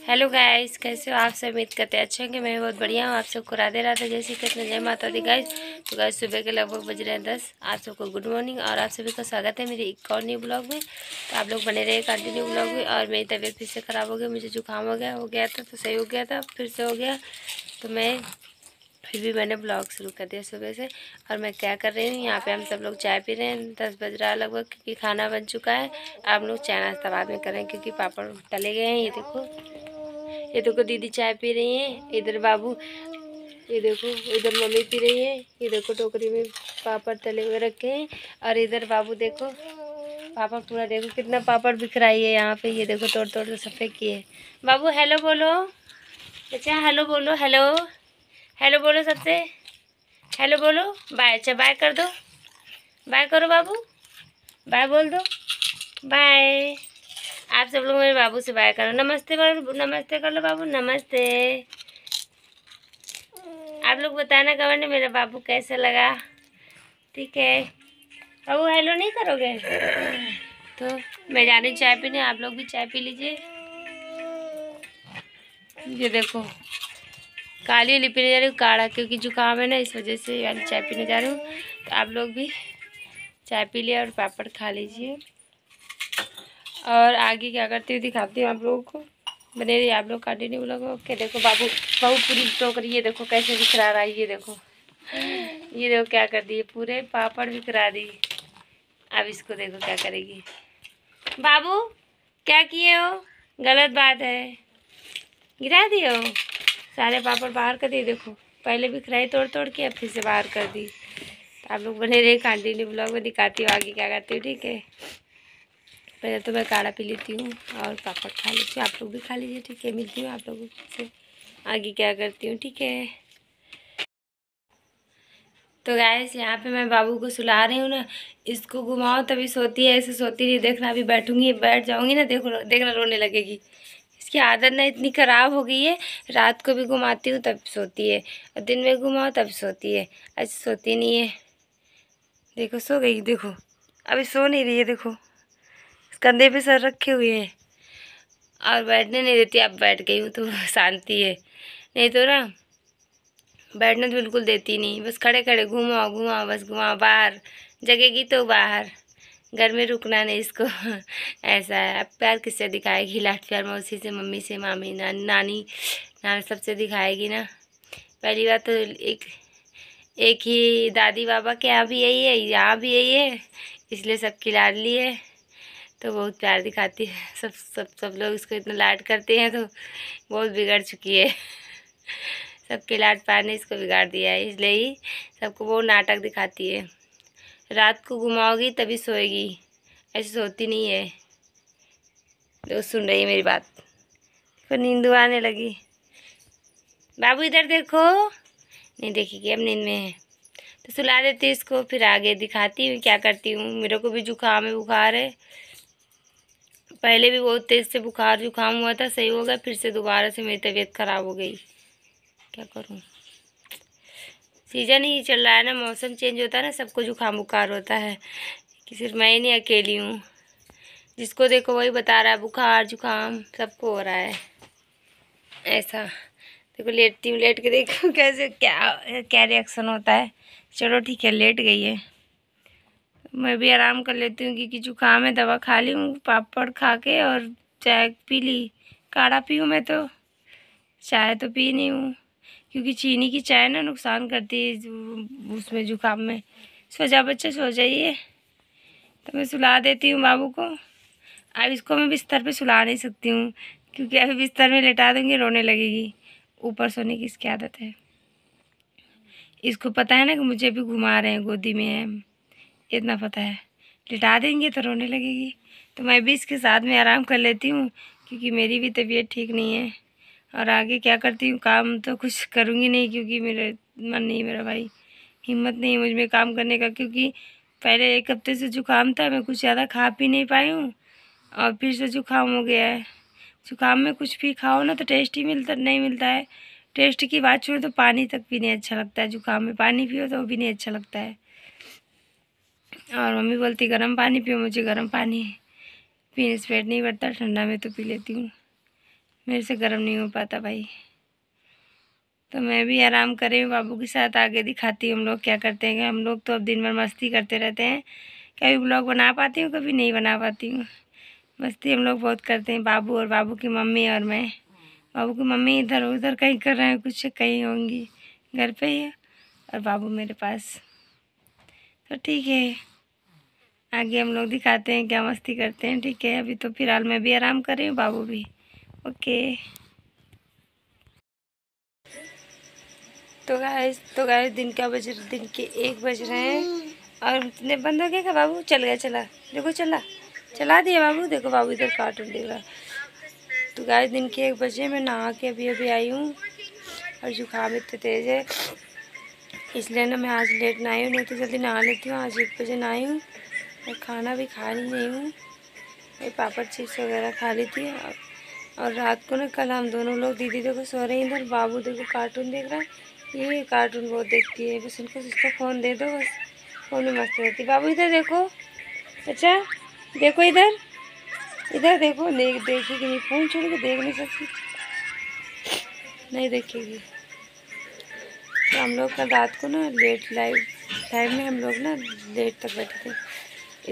Hello guys, कैसे हो आप सब? उम्मीद करते हैं अच्छे होंगे। मैं बहुत बढ़िया हूँ। आप सबको राधे राधे, जय श्री कृष्ण, जय माता दी गाइस। तो गाइस सुबह के लगभग बज रहे हैं 10। आप सबको गुड मॉर्निंग और आप सभी का स्वागत है मेरे एक और न्यू ब्लॉग में। तो आप लोग बने रहे कंटिन्यू ब्लॉग में। और मेरी तबीयत फिर से ख़राब हो गई, मुझे जुकाम हो गया था तो सही हो गया था, फिर से हो गया। तो फिर भी मैंने ब्लॉग शुरू कर दिया सुबह से। और मैं क्या कर रही हूँ, यहाँ पे हम सब लोग चाय पी रहे हैं। 10 बज रहा है लगभग, क्योंकि खाना बन चुका है। आप लोग चाय नाश्ता बाद में करें, क्योंकि पापड़ तले गए हैं। ये देखो दीदी चाय पी रही हैं, इधर बाबू, ये देखो इधर मम्मी पी रही है। ये देखो टोकरी में पापड़ तले हुए रखे हैं। और इधर बाबू देखो पापड़ पूरा, देखो कितना पापड़ बिखराई है यहाँ पे। ये देखो तोड़ तोड़ के सफ़ेद किए। बाबू हेलो बोलो, बच्चा हेलो बोलो, हेलो हेलो बोलो सबसे, हेलो बोलो, बाय। अच्छा बाय कर दो, बाय करो बाबू, बाय बोल दो, बाय। आप सब लोग मेरे बाबू से बाय करो, नमस्ते बोलो, नमस्ते कर लो बाबू, नमस्ते। आप लोग बताना कमेंट में मेरा बाबू कैसा लगा, ठीक है। बाबू हेलो नहीं करोगे? तो मैं जा रही चाय पीने, आप लोग भी चाय पी लीजिए। ये देखो काली वाली पीने जा रही हूँ, काढ़ा, क्योंकि जुकाम है ना, इस वजह से वाली चाय पीने जा रही हूँ। तो आप लोग भी चाय पी लिया और पापड़ खा लीजिए। और आगे क्या करती हूँ दिखाती हूँ आप लोगों को, बने रहिए आप लोग कंटिन्यू लोग। ओके, देखो बाबू पूरी टोकरी, ये देखो कैसे बिखरा रहा है। ये देखो क्या कर दिए, पूरे पापड़ बिखरा दी। अब इसको देखो क्या करेगी। बाबू क्या किए हो, गलत बात है, गिरा दिए हो सारे पापड़, बाहर कर दिए। देखो पहले बिखराई तोड़ तोड़ के, अब फिर से बाहर कर दी। तो आप लोग बने रहे कंटिन्यू ब्लॉग में, दिखाती हूँ आगे क्या करती हूँ, ठीक है। पहले तो मैं काढ़ा पी लेती हूँ और पापड़ खा लेती हूँ, आप लोग भी खा लीजिए, ठीक है। मिलती हूँ आप लोगों से आगे क्या करती हूँ, ठीक है। तो गाइस यहाँ पे मैं बाबू को सुला रही हूँ ना, इसको घुमाओ तभी सोती है, ऐसे सोती नहीं। देखना अभी बैठूंगी, बैठ जाऊँगी ना, देखो देखना रोने लगेगी। इसकी आदत ना इतनी ख़राब हो गई है, रात को भी घुमाती हूँ तब सोती है, और दिन में घुमाओ तब सोती है, ऐसे सोती नहीं है। देखो सो गई, देखो अभी सो नहीं रही है, देखो कंधे पे सर रखे हुए है और बैठने नहीं देती। अब बैठ गई हूँ तो शांति है, नहीं तो ना बैठने तो बिल्कुल देती नहीं। बस खड़े खड़े घुमाओ घुमाओ, बस घुमाओ, बाहर जगेगी तो बाहर, घर में रुकना नहीं इसको। ऐसा है। अब प्यार किससे दिखाएगी, लाड प्यार मौसी से, मम्मी से, मामी, नानी नानी सबसे दिखाएगी ना। पहली बात तो एक ही दादी बाबा के यहाँ भी यही है, यहाँ भी यही है, इसलिए सबकी लाडली है। तो बहुत प्यार दिखाती है, सब लोग इसको इतना लाड करते हैं, तो बहुत बिगड़ चुकी है। सबके लाड प्यार ने इसको बिगाड़ दिया है, इसलिए ही सबको वो नाटक दिखाती है। रात को घुमाओगी तभी सोएगी, ऐसे सोती नहीं है। तो सुन रही है मेरी बात, तो नींद आने लगी। बाबू इधर देखो, नहीं देखेगी, अब नींद में है। तो सुला देती हूँ इसको, फिर आगे दिखाती हूँ क्या करती हूँ। मेरे को भी जुकाम है, बुखार है। पहले भी बहुत तेज़ से बुखार जुकाम हुआ था, सही हो गया, फिर से दोबारा से मेरी तबीयत ख़राब हो गई। क्या करूँ, सीजन ही चल रहा है ना, मौसम चेंज होता है ना, सबको जुकाम बुखार होता है, कि सिर्फ मैं ही नहीं अकेली हूँ। जिसको देखो वही बता रहा है बुखार जुकाम सबको हो रहा है। ऐसा देखो, लेटती हूँ, लेट के देखो कैसे क्या क्या रिएक्शन होता है। चलो ठीक है, लेट गई है, मैं भी आराम कर लेती हूँ, क्योंकि जुकाम है। दवा खा ली हूँ, पापड़ खा के, और चाय पी ली। काढ़ा पी हूँ मैं तो, चाय तो पी नहीं हूँ, क्योंकि चीनी की चाय ना नुकसान करती है उसमें जुकाम में। सो जा बच्चे, सो जाइए। तो मैं सुला देती हूँ बाबू को। अब इसको मैं बिस्तर पे सुला नहीं सकती हूँ, क्योंकि अभी बिस्तर में लेटा दूँगी रोने लगेगी। ऊपर सोने की इसकी आदत है। इसको पता है ना कि मुझे भी घुमा रहे हैं, गोदी में है, इतना पता है। लिटा देंगे तो रोने लगेगी। तो मैं भी इसके साथ में आराम कर लेती हूँ, क्योंकि मेरी भी तबीयत ठीक नहीं है। और आगे क्या करती हूँ, काम तो कुछ करूँगी नहीं, क्योंकि मेरे मन नहीं, मेरा भाई हिम्मत नहीं है मुझ में काम करने का। क्योंकि पहले 1 हफ्ते से जुकाम था, मैं कुछ ज़्यादा खा पी नहीं पाई हूँ, और फिर से जुकाम हो गया है। जुकाम में कुछ भी खाओ ना तो टेस्ट ही नहीं मिलता है। टेस्ट की बात छोड़, तो पानी तक भी नहीं अच्छा लगता है। जुकाम में पानी पियो तो वो भी नहीं अच्छा लगता है। और मम्मी बोलती गर्म पानी पियो, मुझे गर्म पानी पीने से पेट नहीं भरता, ठंडा में तो पी लेती हूँ। मेरे से गर्म नहीं हो पाता भाई। तो मैं भी आराम कर रही हूँ बाबू के साथ। आगे दिखाती हूँ हम लोग क्या करते हैं। हम लोग तो अब दिन भर मस्ती करते रहते हैं। कभी ब्लॉग बना पाती हूँ, कभी नहीं बना पाती हूँ। मस्ती हम लोग बहुत करते हैं, बाबू और बाबू की मम्मी और मैं। बाबू की मम्मी इधर उधर कहीं कर रहे हैं, कुछ कहीं होंगी, घर पे ही है, और बाबू मेरे पास। तो ठीक है, आगे हम लोग दिखाते हैं क्या मस्ती करते हैं। ठीक है, अभी तो फिलहाल मैं भी आराम कर रही हूँ, बाबू भी। ओके। तो गाइस दिन के 1 बज रहे हैं और इतने बंद हो गया क्या? बाबू चल गया, चला देखो, चला दिया बाबू। देखो बाबू इधर कार्टून देख रहा। तो गाइस दिन के 1 बजे मैं नहा के अभी आई हूँ और जुकाम इतने तेज़ है, इसलिए ना मैं आज लेट ना आई हूँ, नहीं तो जल्दी नहा लेती हूँ। आज 1 बजे नहाई हूँ और खाना भी खा नहीं हूँ। ये पापड़ चिप्स वगैरह खा ली थी। और रात को ना कल हम दोनों लोग, दीदी देखो सो रहे हैं इधर, बाबू देखो कार्टून देख रहा है। ये कार्टून बहुत देखती है, बस उनको उसका फ़ोन दे दो, बस फ़ोन में मस्त रहती है। बाबू इधर देखो, अच्छा देखो इधर देखो, देखेगी नहीं, फ़ोन छोड़ के देख नहीं सकती, नहीं देखेगी। तो हम लोग कल रात को ना लेट लाइव टाइम में हम लोग ना लेट तक बैठे थे,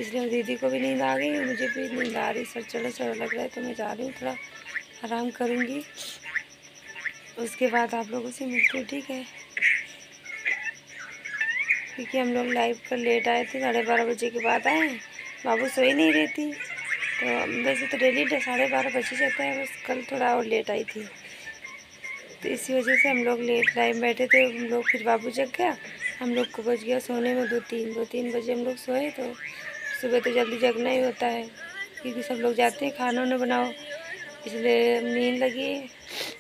इसलिए दीदी को भी नींद आ गई, मुझे भी नींद आ रही, सर चलो चलो लग रहा है। तो मैं जा रही हूँ, थोड़ा आराम करूँगी, उसके बाद आप लोगों से मिलती हूँ। ठीक है, क्योंकि हम लोग लाइव पर लेट आए थे, 12:30 बजे के बाद आए। बाबू सोई नहीं रही थी, तो वैसे तो डेली 12:30 बज ही जाता है, बस कल थोड़ा और लेट आई थी, तो इसी वजह से हम लोग लेट लाइव बैठे थे। हम लोग फिर बाबू जग गया, हम लोग को बज गया सोने में 2-3 बजे हम लोग सोए। तो सुबह तो जल्दी जगना ही होता है, क्योंकि सब लोग जाते हैं खाना वाना बनाओ, इसलिए नींद लगी,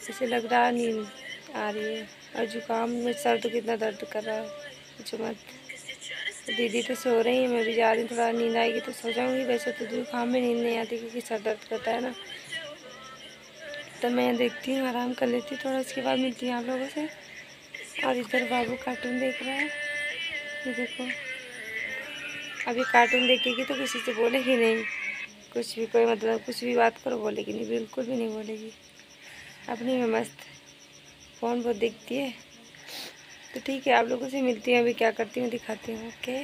इसे लग रहा नींद आ रही है। और जुकाम में सर तो कितना दर्द कर रहा है, कुछ मत। तो दीदी तो सो रही है, मैं भी जा रही हूँ, थोड़ा नींद आएगी तो सो जाऊँगी। वैसे तो जुकाम में नींद नहीं आती, क्योंकि सर दर्द करता है ना। तो मैं देखती हूँ, आराम कर लेती हूँ थोड़ा, उसके बाद मिलती हूँ आप लोगों से। और इधर बाबू कार्टून देख रहा है, ये देखो। अभी कार्टून देखेगी तो किसी से बोलेगी नहीं, कुछ भी, कोई मतलब कुछ भी बात करो बोलेगी नहीं, बिल्कुल भी नहीं बोलेगी, अपनी में मस्त। फ़ोन बहुत देखती है। तो ठीक है, आप लोगों से मिलती हूँ, अभी क्या करती हूँ दिखाती हूँ। ओके।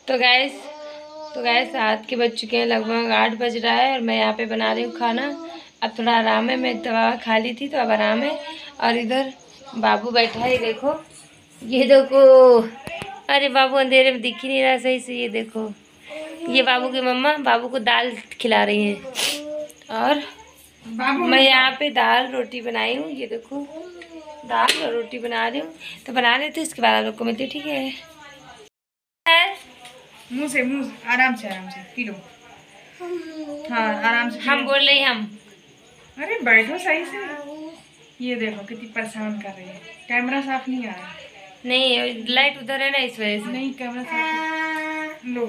तो गैस रात के बज चुके हैं लगभग 8 बज रहा है, और मैं यहाँ पे बना रही हूँ खाना। अब थोड़ा आराम है, मैं दवा खा ली थी तो अब आराम है। और इधर बाबू बैठा है, देखो, ये देखो। अरे बाबू अंधेरे में दिख ही नहीं रहा सही से, ये देखो। ये बाबू की मम्मा बाबू को दाल खिला रही है, और मैं यहाँ पे दाल रोटी बनाई हूँ, ये देखो, दाल और रोटी बना रही हूँ। तो बना लेते उसके बाद आप लोग को मिलती हूँ। ठीक है, मुंह आराम से पी लो। हाँ आराम से हम बोल रहे हम। अरे बैठो सही से। ये देखो कितनी परेशान कर रही है, कैमरा साफ नहीं आ रहा। नहीं, लाइट उधर है ना, इस वजह से नहीं, कैमरा साफ लो।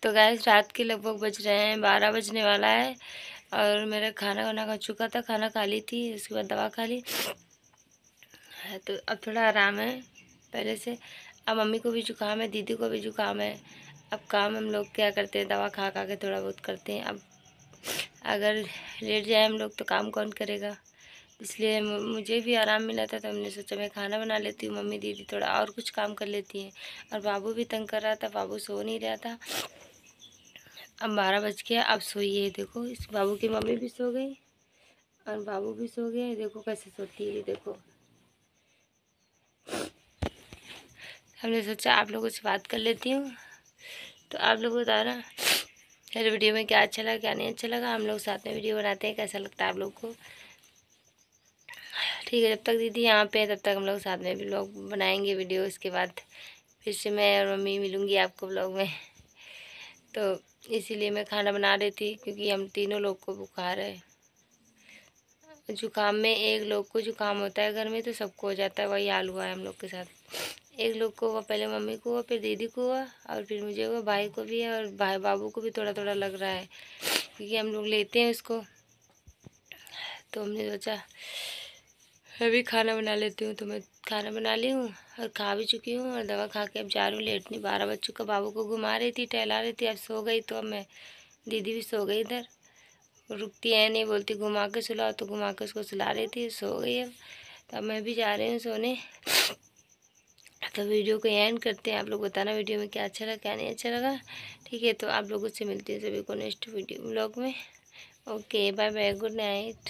तो गैस रात के लगभग बज रहे हैं 12 बजने वाला है, और मेरा खाना वाना खा चुका था, खाना खा ली थी, उसके बाद दवा खा ली है। तो अब थोड़ा आराम है पहले से। अब मम्मी को भी जुकाम है, दीदी को भी जुकाम है। अब काम हम लोग क्या करते हैं, दवा खा खा के थोड़ा बहुत करते हैं। अब अगर लेट जाए हम लोग तो काम कौन करेगा, इसलिए मुझे भी आराम मिला था, तो हमने सोचा मैं खाना बना लेती हूँ, मम्मी दीदी थोड़ा और कुछ काम कर लेती हैं। और बाबू भी तंग कर रहा था, बाबू सो नहीं रहा था। अब 12 बज गया, अब सोइए। देखो इस बाबू की मम्मी भी सो गई और बाबू भी सो गए, देखो कैसे सोती है, देखो। हमने सोचा आप लोगों से बात कर लेती हूँ, तो आप लोग बताना मेरे वीडियो में क्या अच्छा लगा क्या नहीं अच्छा लगा। हम लोग साथ में वीडियो बनाते हैं, कैसा लगता है आप लोग को। ठीक है, जब तक दीदी यहाँ पे है तब तक हम लोग साथ में भी व्लॉग बनाएंगे वीडियो। उसके बाद फिर से मैं और मम्मी मिलूँगी आपको व्लॉग में। तो इसीलिए मैं खाना बना रही थी, क्योंकि हम तीनों लोग को बुखार है। जुकाम में एक लोग को जुकाम होता है घर में तो सबको हो जाता है, वही हाल हुआ है हम लोग के साथ। एक लोग को हुआ, पहले मम्मी को हुआ, फिर दीदी को हुआ, और फिर मुझे हुआ, भाई को भी है, और भाई बाबू को भी थोड़ा थोड़ा लग रहा है, क्योंकि हम लोग लेते हैं उसको। तो हमने सोचा मैं भी खाना बना लेती हूँ, तो मैं खाना बना ली हूँ और खा भी चुकी हूँ, और दवा खा के अब जा रही हूँ लेटने। 12 बज चुका, बाबू को घुमा रही थी, टहला रही थी, अब सो गई। तो अब मैं दीदी भी सो गई इधर, रुकती है नहीं, बोलती घुमा के सुलाओ, तो घुमा के उसको सुला रही थी, सो गई अब। तो मैं भी जा रही हूँ सोने। तो वीडियो को एंड करते हैं। आप लोग बताना वीडियो में क्या अच्छा लगा क्या नहीं अच्छा लगा, ठीक है। तो आप लोगों से मिलती है सभी को नेक्स्ट वीडियो ब्लॉग में। Okay bye bye, good night.